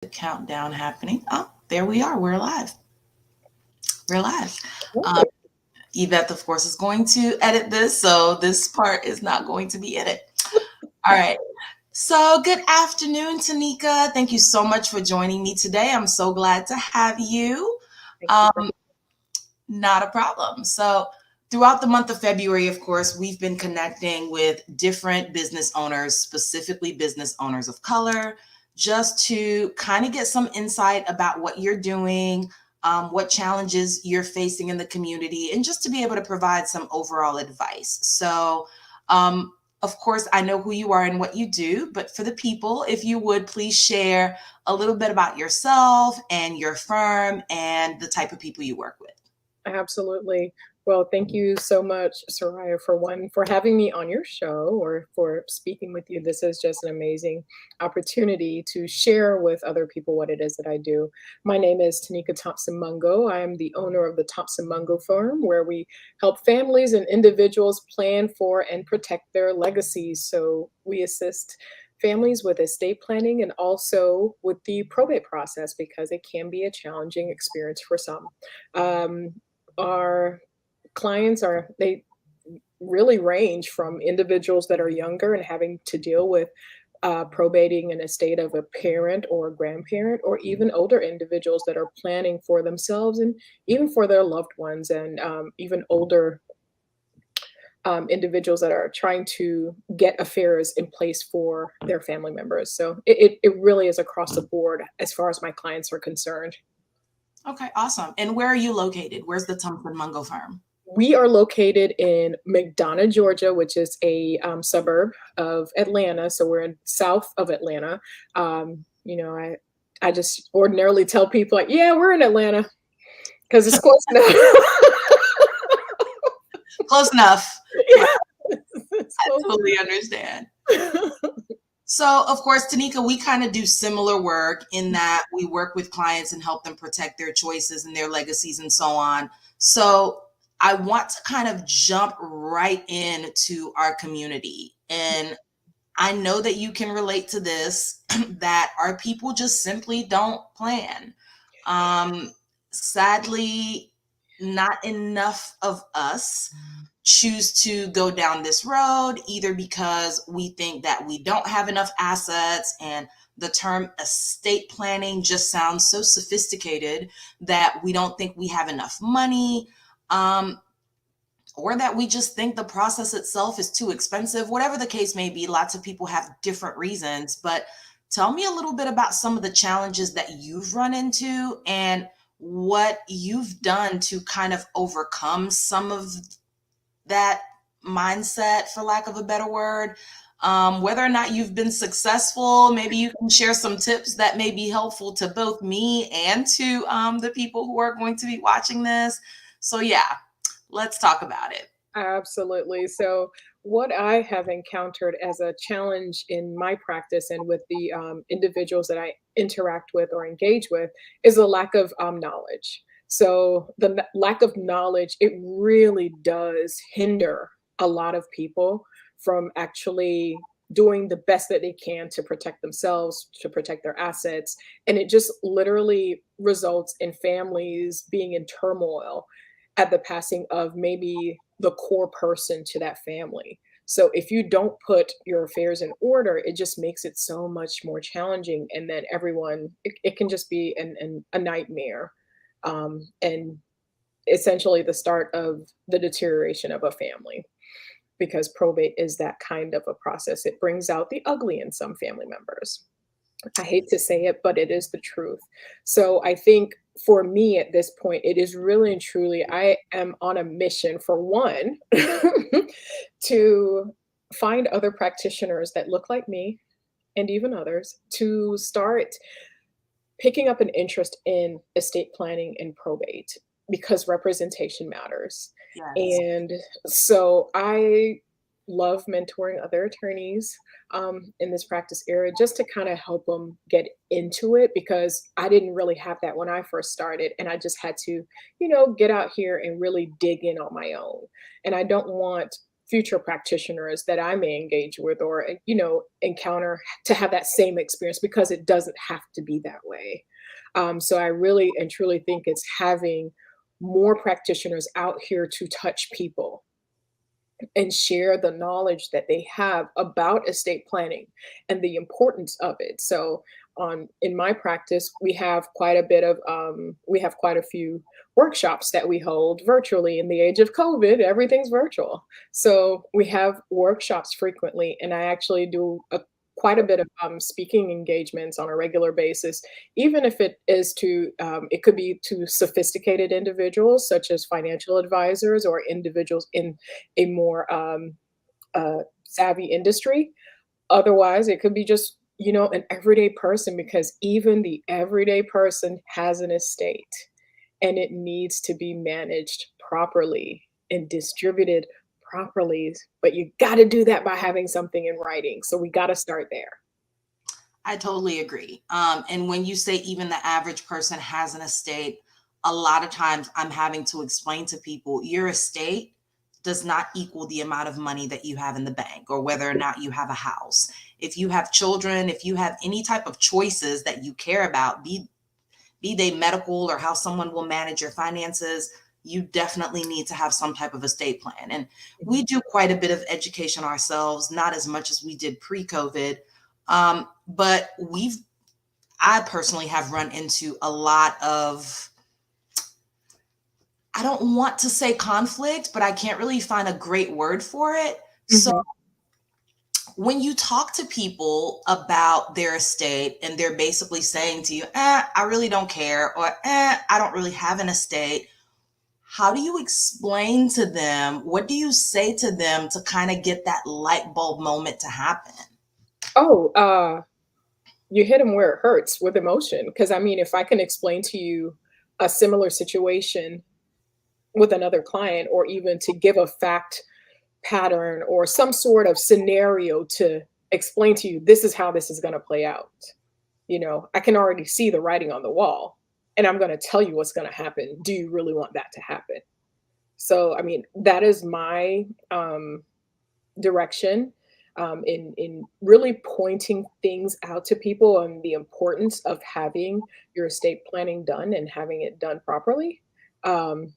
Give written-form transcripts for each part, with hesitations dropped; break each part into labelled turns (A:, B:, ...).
A: the countdown happening. Oh, there we are. We're live. We're live. Um, Yvette, of course, is going to edit this, so this part is not going to be edited. All right. So, good afternoon, Tanika. Thank you so much for joining me today. I'm so glad to have you.
B: Thank you for
A: Um, Not a problem. So, throughout the month of February, of course, we've been connecting with different business owners, specifically business owners of color, just to kind of get some insight about what you're doing, what challenges you're facing in the community, and just to be able to provide some overall advice. So, of course, I know who you are and what you do, but for the people, if you would please share a little bit about yourself and your firm and the type of people you work with.
B: absolutely. Well, thank you so much, Soraya, for having me on your show or for speaking with you. This is just an amazing opportunity to share with other people what it is that I do. My name is Tanieka Thompson Mungo. I am the owner of the Thompson Mungo firm, where we help families and individuals plan for and protect their legacies. So we assist families with estate planning and also with the probate process because it can be a challenging experience for some. Um, our clients are they really range from individuals that are younger and having to deal with probating an estate of a parent or a grandparent, or even older individuals that are planning for themselves and even for their loved ones, and even older individuals that are trying to get affairs in place for their family members. So it really is across the board as far as my clients are concerned.
A: Okay, awesome. And where are you located? Where's the Thompson Mungo firm?
B: We are located in McDonough, Georgia, which is a suburb of Atlanta. So we're in south of Atlanta. I just ordinarily tell people like, yeah, we're in Atlanta because it's close enough.
A: Close enough. Right,
B: Yeah, it's
A: I totally understand.
B: close.
A: So, of course, Tanika, we kind of do similar work in that we work with clients and help them protect their choices and their legacies and so on. So, I want to kind of jump right into our community. And I know that you can relate to this that our people just simply don't plan. Um, Sadly, not enough of us choose to go down this road, either because we think that we don't have enough assets and the term estate planning just sounds so sophisticated that we don't think we have enough money. Um, or that we just think the process itself is too expensive, whatever the case may be. Lots of people have different reasons, but tell me a little bit about some of the challenges that you've run into and what you've done to kind of overcome some of that mindset, for lack of a better word. Whether or not you've been successful, maybe you can share some tips that may be helpful to both me and to the people who are going to be watching this. So, yeah, let's talk about it.
B: Absolutely. So, what I have encountered as a challenge in my practice and with the individuals that I interact with or engage with is a lack of knowledge. So, the lack of knowledge, it really does hinder a lot of people from actually doing the best that they can to protect themselves, to protect their assets. And it just literally results in families being in turmoil at the passing of maybe the core person to that family. So if you don't put your affairs in order, it just makes it so much more challenging. And then it can just be a nightmare. And essentially the start of the deterioration of a family because probate is that kind of a process. It brings out the ugly in some family members. I hate to say it, but it is the truth. So I think for me at this point, it is really and truly, I am on a mission for one, to find other practitioners that look like me and even others to start picking up an interest in estate planning and probate because representation matters.
A: Yes.
B: And so I love mentoring other attorneys in this practice area just to kind of help them get into it because I didn't really have that when I first started. And I just had to, get out here and really dig in on my own. And I don't want future practitioners that I may engage with or, encounter to have that same experience because it doesn't have to be that way. So I really and truly think it's having more practitioners out here to touch people and share the knowledge that they have about estate planning and the importance of it. So, in my practice, we have quite a few workshops that we hold virtually. In the age of COVID, everything's virtual, so we have workshops frequently, and I actually do quite a bit of speaking engagements on a regular basis, even if it could be to sophisticated individuals such as financial advisors or individuals in a more savvy industry. Otherwise, it could be just, an everyday person because even the everyday person has an estate and it needs to be managed properly and distributed properly. But you got to do that by having something in writing. So we got to start there.
A: I totally agree. And when you say even the average person has an estate, a lot of times I'm having to explain to people your estate does not equal the amount of money that you have in the bank or whether or not you have a house. If you have children, if you have any type of choices that you care about, be they medical or how someone will manage your finances, you definitely need to have some type of estate plan. And we do quite a bit of education ourselves, not as much as we did pre-COVID. But I personally have run into a lot of, I don't want to say conflict, but I can't really find a great word for it. So
B: Mhm.
A: when you talk to people about their estate and they're basically saying to you, I really don't care, or I don't really have an estate, how do you explain to them? What do you say to them to kind of get that light bulb moment to happen?
B: Oh, you hit them where it hurts with emotion. Because I mean, if I can explain to you a similar situation with another client, or even to give a fact pattern or some sort of scenario to explain to you, this is how this is going to play out. I can already see the writing on the wall and I'm going to tell you what's going to happen. Do you really want that to happen? So, I mean, that is my direction in really pointing things out to people and the importance of having your estate planning done and having it done properly.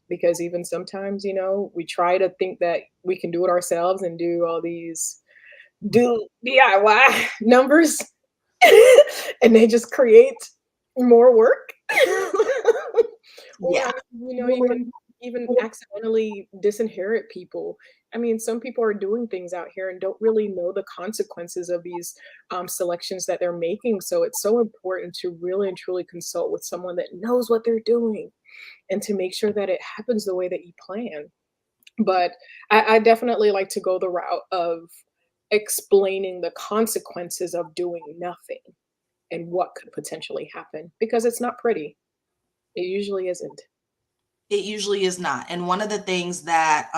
B: Because even sometimes, we try to think that we can do it ourselves and do all these do DIY numbers and they just create more work. Or
A: Yeah.
B: I mean, you can even accidentally disinherit people. I mean, some people are doing things out here and don't really know the consequences of these selections that they're making. So it's so important to really and truly consult with someone that knows what they're doing and to make sure that it happens the way that you plan. But I definitely like to go the route of explaining the consequences of doing nothing and what could potentially happen because it's not pretty. It usually isn't.
A: It usually is not. And one of the things that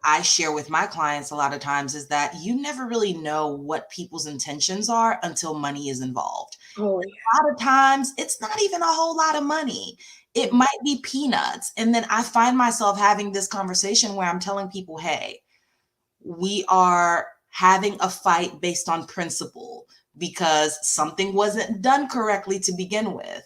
A: I share with my clients a lot of times is that you never really know what people's intentions are until money is involved.
B: Oh,
A: A lot of times, it's not even a whole lot of money. It
B: yeah.
A: might be peanuts. And then I find myself having this conversation where I'm telling people, hey, we are having a fight based on principle because something wasn't done correctly to begin with.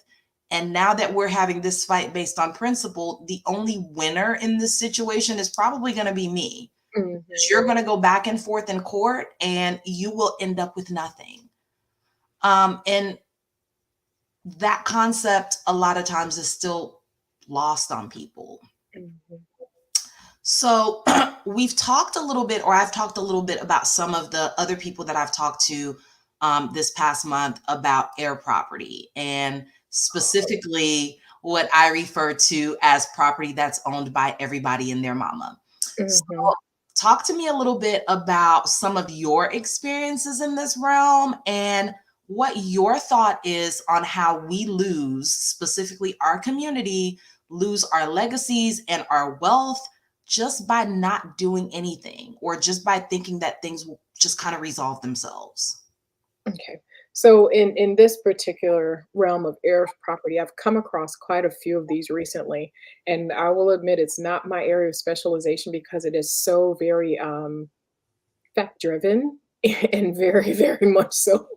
A: And now that we're having this fight based on principle, the only winner in this situation is probably going to be me.
B: Mhm.
A: You're going to go back and forth in court and you will end up with nothing. And that concept, a lot of times, is still lost on people.
B: Mhm.
A: So we've talked a little bit, or I've talked a little bit about some of the other people that I've talked to this past month about air property and specifically what I refer to as property that's owned by everybody and their mama. So
B: Mhm.
A: talk to me a little bit about some of your experiences in this realm and what your thought is on how we lose, specifically our community, lose our legacies and our wealth just by not doing anything or just by thinking that things will just kind of resolve themselves.
B: Okay. So in this particular realm of heir property, I've come across quite a few of these recently, and I will admit it's not my area of specialization because it is so very fact driven and very, very much so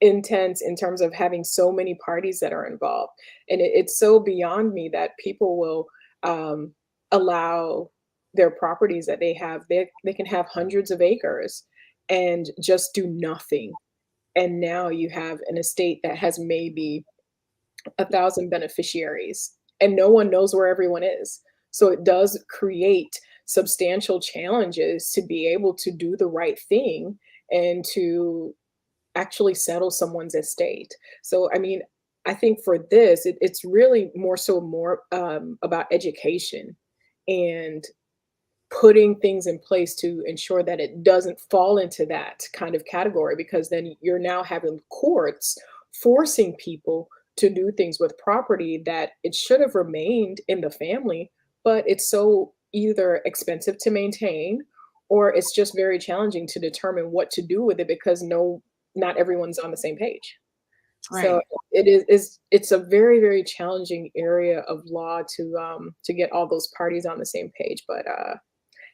B: intense in terms of having so many parties that are involved. And it's so beyond me that people will allow their properties that they have, they can have hundreds of acres and just do nothing. And now you have an estate that has maybe 1,000 beneficiaries, and no one knows where everyone is. So it does create substantial challenges to be able to do the right thing and to actually settle someone's estate. So, I mean, I think for this, it's really more about education and putting things in place to ensure that it doesn't fall into that kind of category, because then you're now having courts forcing people to do things with property that it should have remained in the family, but it's so either expensive to maintain or it's just very challenging to determine what to do with it because not everyone's on the same page. So
A: Right.
B: it's a very, very challenging area of law to get all those parties on the same page. But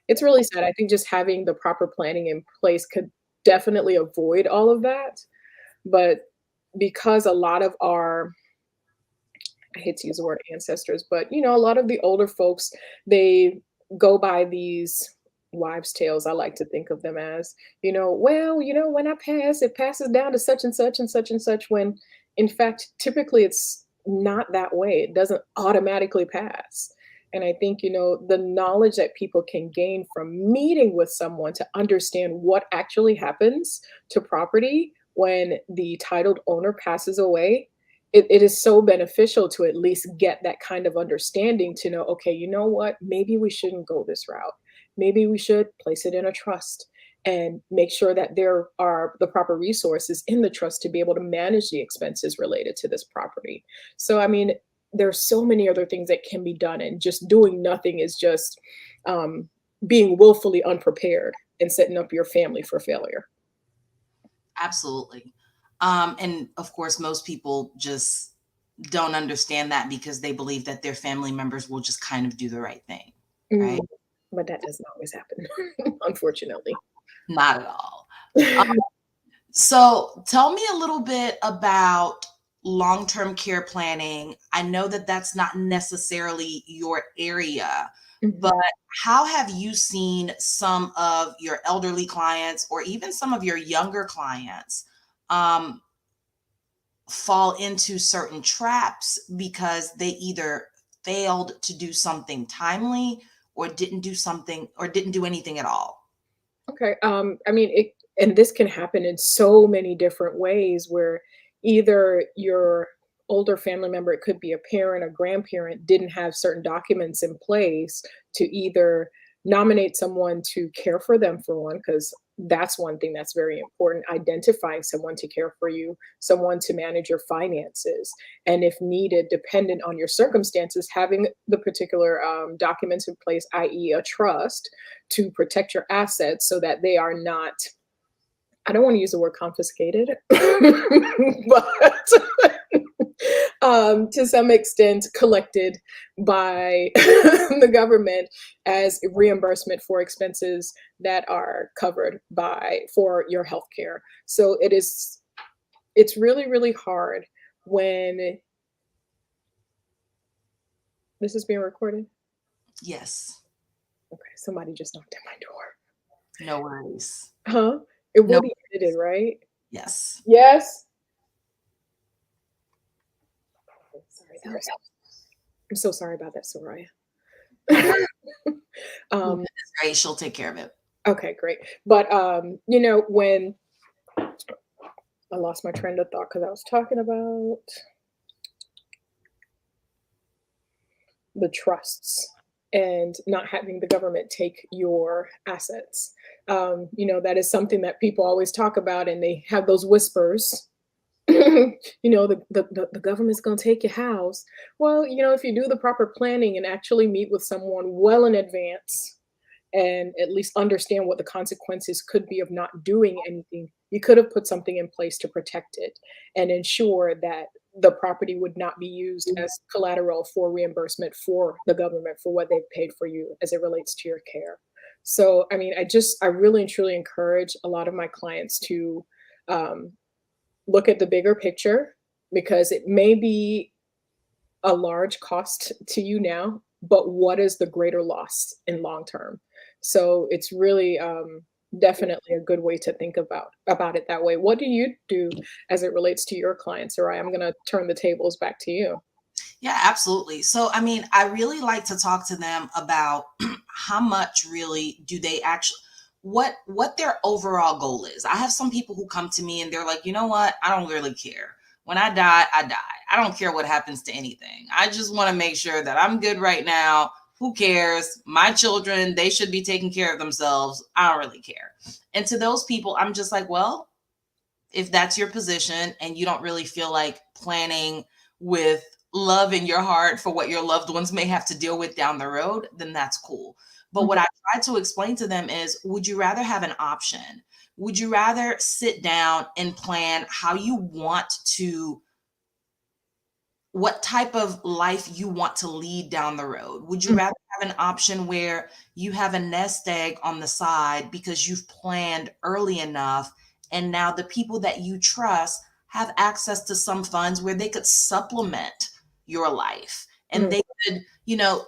B: it's really sad. I think just having the proper planning in place could definitely avoid all of that. But because a lot of our, I hate to use the word ancestors, but a lot of the older folks, they go by these wives' tales. I like to think of them as, well, when I pass, it passes down to such and such and such and such, when in fact, typically it's not that way. It doesn't automatically pass. And I think, the knowledge that people can gain from meeting with someone to understand what actually happens to property when the titled owner passes away, it is so beneficial to at least get that kind of understanding to know, okay, you know what, maybe we shouldn't go this route. Maybe we should place it in a trust and make sure that there are the proper resources in the trust to be able to manage the expenses related to this property. So, I mean, there's so many other things that can be done, and just doing nothing is just um, being willfully unprepared and setting up your family for failure.
A: Absolutely. And of course, most people just don't understand that because they believe that their family members will just kind of do the right thing, right?
B: Mm, but that doesn't always happen, unfortunately.
A: Not at all. So tell me a little bit about long-term care planning. I know that that's not necessarily your area, but
B: Mhm.
A: how have you seen some of your elderly clients or even some of your younger clients um, fall into certain traps because they either failed to do something timely or didn't do anything at all?
B: Okay. I mean, and this can happen in so many different ways where either your older family member, it could be a parent or grandparent, didn't have certain documents in place to either nominate someone to care for them, for one, because that's one thing that's very important, identifying someone to care for you, someone to manage your finances, and if needed, dependent on your circumstances, having the particular documents in place, i.e. a trust, to protect your assets so that they are not, I don't want to use the word confiscated, but to some extent collected by the government as reimbursement for expenses that are covered by for your health care. So it's really, really hard when this is being recorded.
A: Yes.
B: Okay, somebody just knocked at my door.
A: No worries.
B: Huh? It
A: No.
B: will be edited, right?
A: Yes.
B: Yes. Sorry, that was, I'm so sorry about that, Soraya.
A: No worries.
B: um,
A: It's great. She'll take care of it.
B: okay, great. But when I lost my train of thought because I was talking about the trusts and not having the government take your assets. That is something that people always talk about, and they have those whispers. The government's going to take your house. Well, if you do the proper planning and actually meet with someone well in advance and at least understand what the consequences could be of not doing anything, You could have put something in place to protect it and ensure that the property would not be used as collateral for reimbursement for the government for what they've paid for you as it relates to your care. So, I mean, I really and truly encourage a lot of my clients to um, look at the bigger picture because it may be a large cost to you now, but what is the greater loss in long term? So it's really definitely a good way to think about it that way. What do you do as it relates to your clients? Or I'm going to turn the tables back to you.
A: Yeah, absolutely. So, I mean, I really like to talk to them about how much really do they actually what their overall goal is. I have some people who come to me and they're like, "You know what? I don't really care. When I die, I die. I don't care what happens to anything. I just want to make sure that I'm good right now. Who cares? My children, they should be taking care of themselves. I don't really care." And to those people, I'm just like, "Well, if that's your position and you don't really feel like planning with love in your heart for what your loved ones may have to deal with down the road, then that's cool." But what
B: Mhm,
A: I try to explain to them is, would you rather have an option? Would you rather sit down and plan how you want to, what type of life you want to lead down the road? Would you
B: mhm,
A: rather have an option where you have a nest egg on the side because you've planned early enough and now the people that you trust have access to some funds where they could supplement your life and
B: mhm,
A: they could, you know,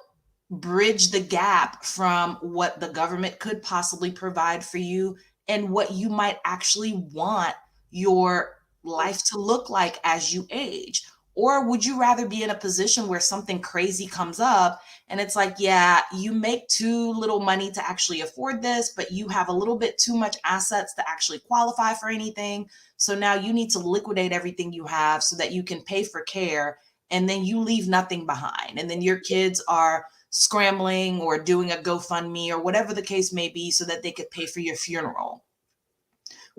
A: bridge the gap from what the government could possibly provide for you and what you might actually want your life to look like as you age? Or would you rather be in a position where something crazy comes up and it's like, yeah, you make too little money to actually afford this, but you have a little bit too much assets to actually qualify for anything. So now you need to liquidate everything you have so that you can pay for care, and then you leave nothing behind. And then your kids are scrambling or doing a GoFundMe or whatever the case may be so that they could pay for your funeral.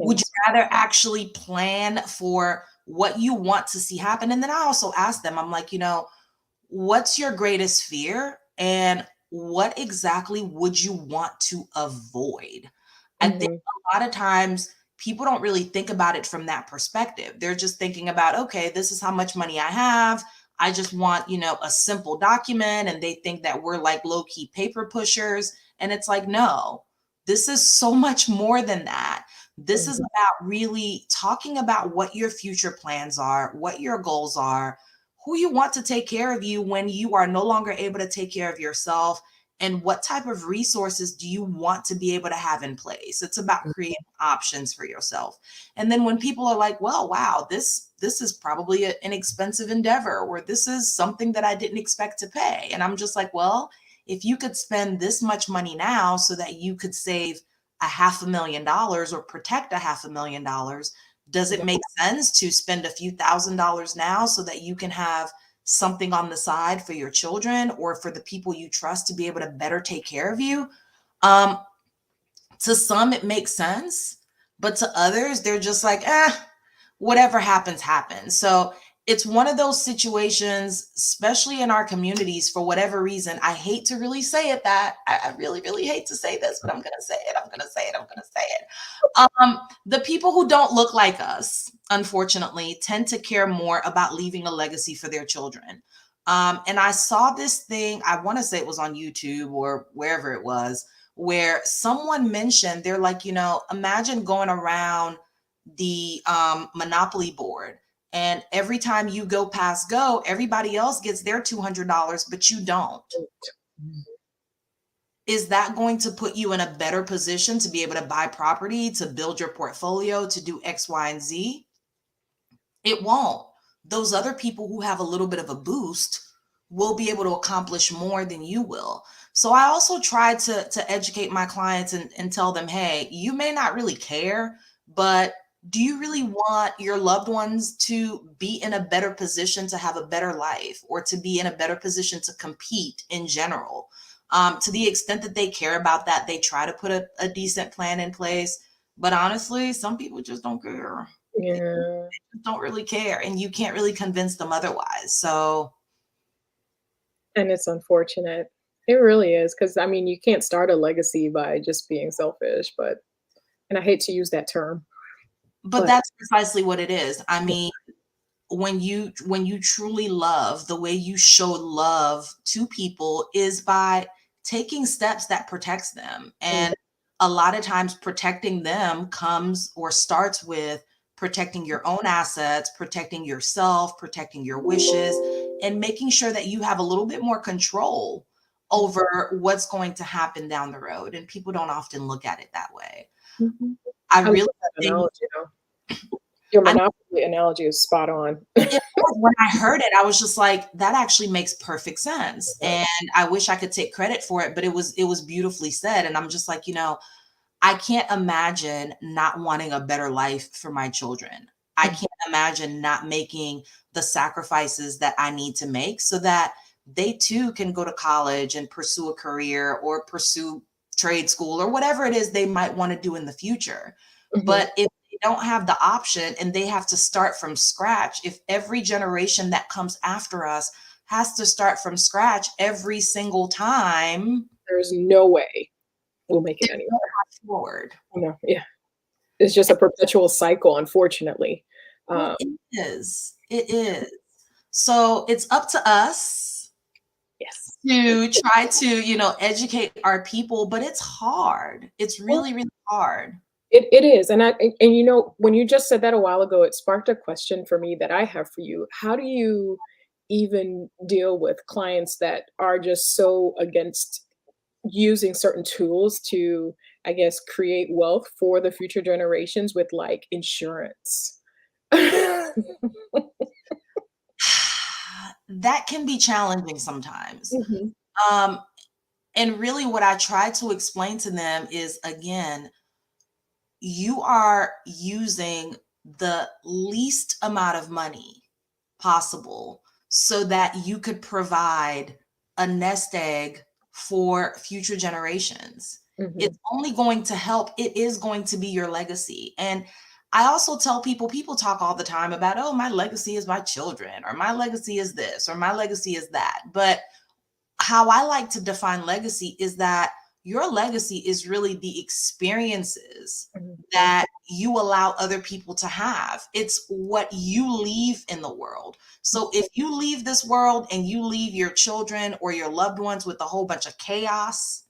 A: Would you
B: yes.
A: rather actually plan for what you want to see happen? And then I also ask them, I'm like, what's your greatest fear? And what exactly would you want to avoid? I think
B: Mhm,
A: a lot of times people don't really think about it from that perspective. They're just thinking about, okay, this is how much money I have. I just want, a simple document. And they think that we're like low key paper pushers. And it's like, no, this is so much more than that. This is
B: mhm,
A: about really talking about what your future plans are, what your goals are, who you want to take care of you when you are no longer able to take care of yourself, and what type of resources do you want to be able to have in place. It's about
B: mhm,
A: creating options for yourself. And then when people are like, well, wow, this is probably an expensive endeavor, or this is something that I didn't expect to pay, and I'm just like, well, if you could spend this much money now so that you could save $500,000 or protect $500,000, does it
B: yeah,
A: make sense to spend a few $1,000s now so that you can have something on the side for your children or for the people you trust to be able to better take care of you? Um, to some, it makes sense, but to others, they're just like, whatever happens, happens. So it's one of those situations, especially in our communities, for whatever reason. I hate to really say it that I really, really hate to say this, but I'm going to say it. I'm going to say it. I'm going to say it. The people who don't look like us, unfortunately, tend to care more about leaving a legacy for their children. And I saw this thing, I want to say it was on YouTube or wherever it was, where someone mentioned, they're like, imagine going around the Monopoly board. And every time you go past go, everybody else gets their $200, but you don't.
B: mhm,
A: Is that going to put you in a better position to be able to buy property, to build your portfolio, to do X, Y, and Z? It won't. Those other people who have a little bit of a boost will be able to accomplish more than you will. So I also try to educate my clients and tell them, hey, you may not really care, but do you really want your loved ones to be in a better position to have a better life or to be in a better position to compete in general? To the extent that they care about that, they try to put a decent plan in place. But honestly, some people just don't care.
B: yeah.
A: Don't really care, and you can't really convince them otherwise. So
B: And it's unfortunate. It really is, because I mean, you can't start a legacy by just being selfish, but and I hate to use that term.
A: But that's precisely what it is. I mean, when you truly love, the way you show love to people is by taking steps that protects them.
B: Mhm.
A: And a lot of times protecting them comes or starts with protecting your own assets, protecting yourself, protecting your wishes, and making sure that you have a little bit more control over what's going to happen down the road. And people don't often look at it that way.
B: Mhm.
A: I
B: I love
A: really
B: that
A: think
B: analogy, though. Your
A: I
B: monopoly analogy is spot on.
A: It was when I heard it, I was just like, "That actually makes perfect sense," and I wish I could take credit for it, but it was beautifully said, and I'm just like, I can't imagine not wanting a better life for my children. I
B: Mhm.
A: can't imagine not making the sacrifices that I need to make so that they too can go to college and pursue a career or pursue trade school or whatever it is they might want to do in the future.
B: Mhm.
A: But if they don't have the option and they have to start from scratch, if every generation that comes after us has to start from scratch every single time,
B: There's no way we'll make it
A: there's no
B: anywhere.
A: path forward.
B: No, yeah. It's just a perpetual cycle, unfortunately.
A: Well,
B: Um,
A: it is. It is. So it's up to us
B: yes.
A: to try to, educate our people, but it's hard. It's
B: Well,
A: really, really hard.
B: it is, and when you just said that a while ago, it sparked a question for me that I have for you. How do you even deal with clients that are just so against using certain tools to, I guess, create wealth for the future generations with, like, insurance?
A: That can be challenging sometimes.
B: Mhm,
A: Um, and really what I try to explain to them is again, you are using the least amount of money possible so that you could provide a nest egg for future generations.
B: mhm.
A: It's only going to help, it is going to be your legacy. And I also tell people talk all the time about, oh, my legacy is my children, or my legacy is this, or my legacy is that. But how I like to define legacy is that your legacy is really the experiences
B: Mhm.
A: that you allow other people to have. It's what you leave in the world. So if you leave this world and you leave your children or your loved ones with a whole bunch of chaos,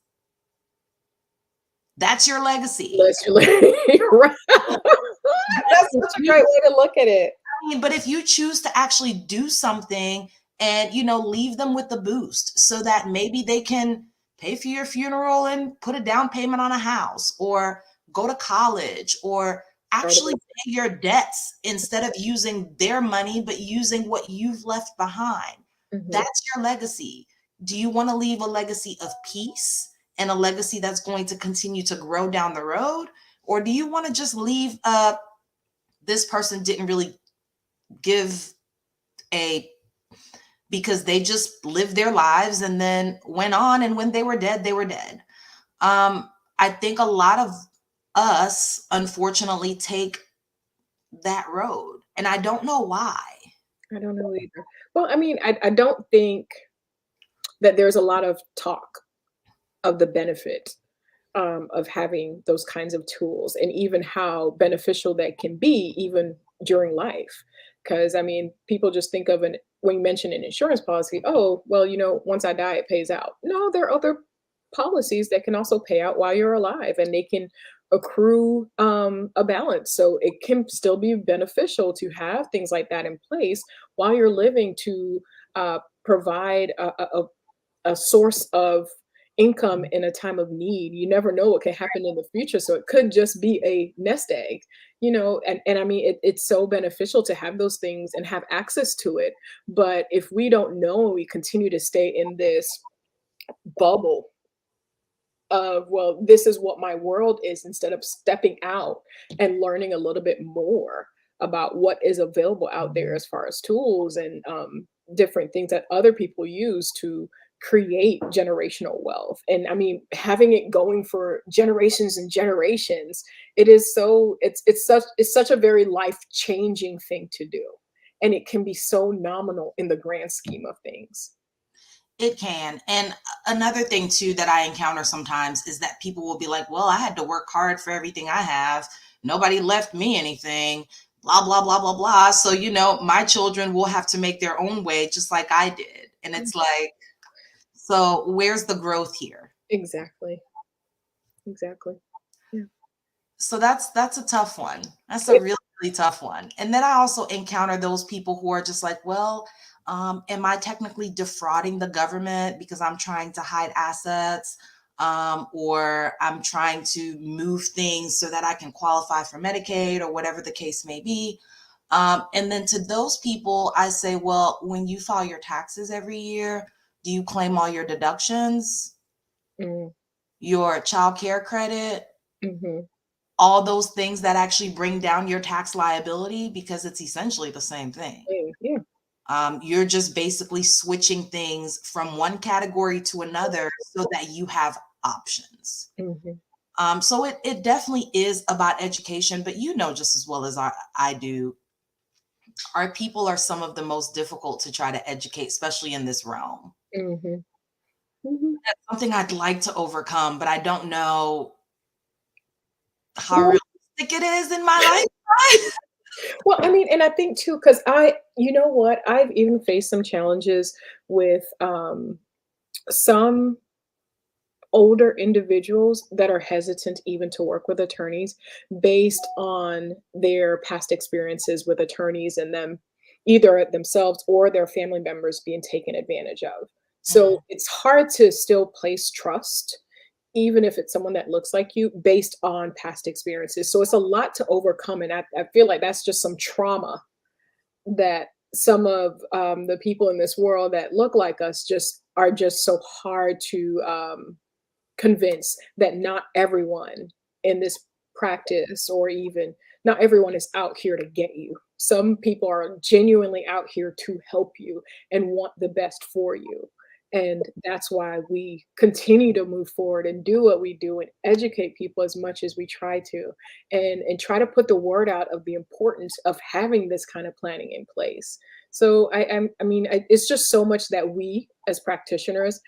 A: that's your legacy.
B: Literally, right.
A: But
B: That's
A: if
B: such a great
A: you,
B: way to look at it.
A: but if you choose to actually do something and leave them with the boost so that maybe they can pay for your funeral and put a down payment on a house or go to college or actually
B: Totally.
A: pay your debts instead of using their money but using what you've left behind,
B: Mhm.
A: that's your legacy. Do you want to leave a legacy of peace and a legacy that's going to continue to grow down the road, or do you want to just leave this person didn't really give a because they just lived their lives and then went on, and when they were dead they were dead. I think a lot of us unfortunately take that road, and I don't know why.
B: I don't know either. Well, I mean, I don't think that there's a lot of talk of the benefit, of having those kinds of tools and even how beneficial that can be even during life. Because I mean, people just think of an when you mention an insurance policy, oh, well, once I die, it pays out. No, there are other policies that can also pay out while you're alive and they can accrue a balance. So it can still be beneficial to have things like that in place while you're living to provide a source of income in a time of need. You never know what can happen in the future. So it could just be a nest egg, and I mean, it's so beneficial to have those things and have access to it. But if we don't know, we continue to stay in this bubble of, well, this is what my world is, instead of stepping out and learning a little bit more about what is available out there as far as tools and different things that other people use to create generational wealth. And I mean, having it going for generations and generations, it's such a very life changing thing to do, and it can be so nominal in the grand scheme of things.
A: It can. And another thing too that I encounter sometimes is that people will be like, well, I had to work hard for everything I have. nobody left me anything, blah, blah, blah, blah, blah. So, my children will have to make their own way just like I did. And it's like, so where's the growth here?
B: Exactly. Exactly. Yeah.
A: So that's a tough one. That's a really, really tough one. And then I also encounter those people who are just like, well, am I technically defrauding the government because I'm trying to hide assets? Or I'm trying to move things so that I can qualify for Medicaid or whatever the case may be. And then to those people, I say, well, when you file your taxes every year, do you claim all your deductions,
B: Mm.
A: your child care credit,
B: Mhm.
A: all those things that actually bring down your tax liability? Because it's essentially the same thing.
B: Yeah.
A: You're just basically switching things from one category to another so that you have options.
B: Mhm.
A: So it definitely is about education, but just as well as I do, our people are some of the most difficult to try to educate, especially in this realm.
B: Mhm. Mhm.
A: That's something I'd like to overcome, but I don't know how
B: Well,
A: realistic it is in my lifetime.
B: well, I mean, and I think too, because you know what, I've even faced some challenges with some older individuals that are hesitant even to work with attorneys based on their past experiences with attorneys and them either themselves or their family members being taken advantage of.
A: Mhm.
B: So it's hard to still place trust, even if it's someone that looks like you, based on past experiences. So it's a lot to overcome. And I feel like that's just some trauma that some of the people in this world that look like us just are just so hard to convinced that not everyone in this practice or even not everyone is out here to get you. Some people are genuinely out here to help you and want the best for you. And that's why we continue to move forward and do what we do and educate people as much as we try to and try to put the word out of the importance of having this kind of planning in place. So it's just so much that we as practitioners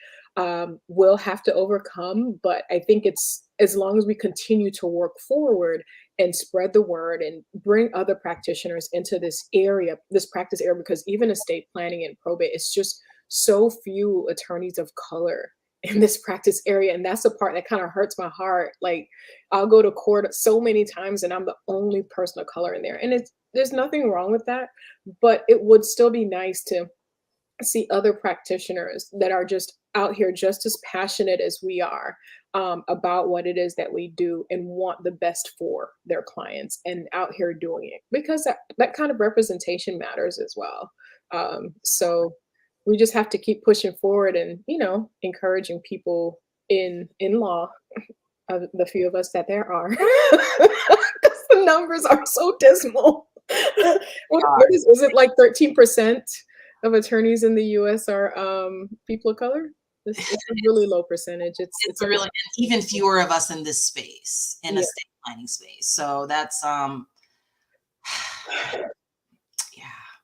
B: will have to overcome. But I think it's as long as we continue to work forward and spread the word and bring other practitioners into this area, this practice area, because even estate planning and probate, it's just so few attorneys of color in this practice area. And that's the part that kind of hurts my heart. Like I'll go to court so many times and I'm the only person of color in there. And there's nothing wrong with that, but it would still be nice to see other practitioners that are just out here just as passionate as we are about what it is that we do and want the best for their clients and out here doing it because that kind of representation matters as well. So we just have to keep pushing forward and encouraging people in law, the few of us that there are, because the numbers are so dismal. What is it like 13% of attorneys in the US are people of color? It's a really low percentage. It's
A: It's
B: a
A: a really,
B: lot.
A: and even fewer of us in this space, in
B: Yeah.
A: estate planning space. So that's yeah.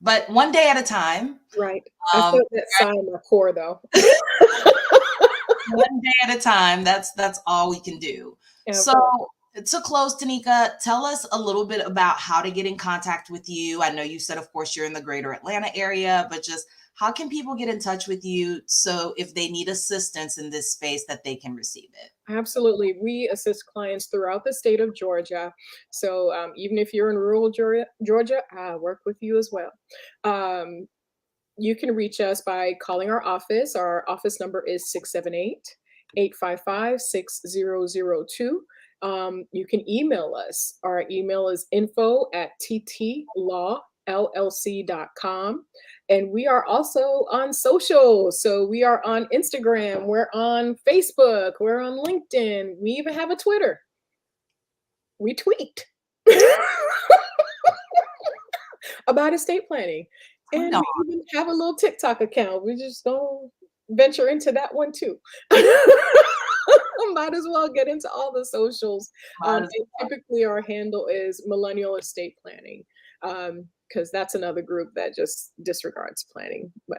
A: But one day at a time.
B: Right. I
A: Um
B: felt that sigh in my core though.
A: One day at a time. That's all we can do.
B: Yeah,
A: So to close, Tanieka, tell us a little bit about how to get in contact with you. I know you said, of course, you're in the greater Atlanta area, but just how can people get in touch with you so if they need assistance in this space that they can receive it?
B: absolutely. We assist clients throughout the state of Georgia. So even if you're in rural Georgia, I work with you as well. Um, you can reach us by calling our office. Our office number is 678-855-6002. You can email us. Our email is info@ttlawllc.com. And we are also on social. So we are on Instagram, we're on Facebook, we're on LinkedIn, we even have a Twitter. We tweet about estate planning.
A: Oh,
B: And
A: no.
B: we even have a little TikTok account. We just don't venture into that one too. Might as well get into all the socials.
A: Might
B: And
A: as
B: typically our handle is Millennial Estate Planning, because that's another group that just disregards planning. But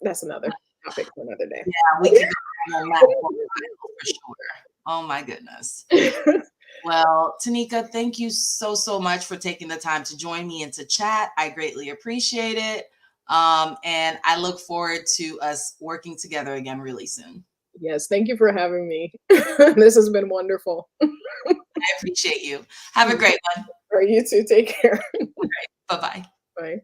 B: that's another topic for another
A: Yeah, we could go down that for a while for sure. Oh my goodness.
B: day.
A: Well, Tanieka, thank you so, so much for taking the time to join me and to chat. I greatly appreciate it. And I look forward to us working together again really soon.
B: Yes, thank you for having me. This has been wonderful.
A: I appreciate you. Have a great one.
B: All right, you too. Take care.
A: Bye bye.
B: Bye.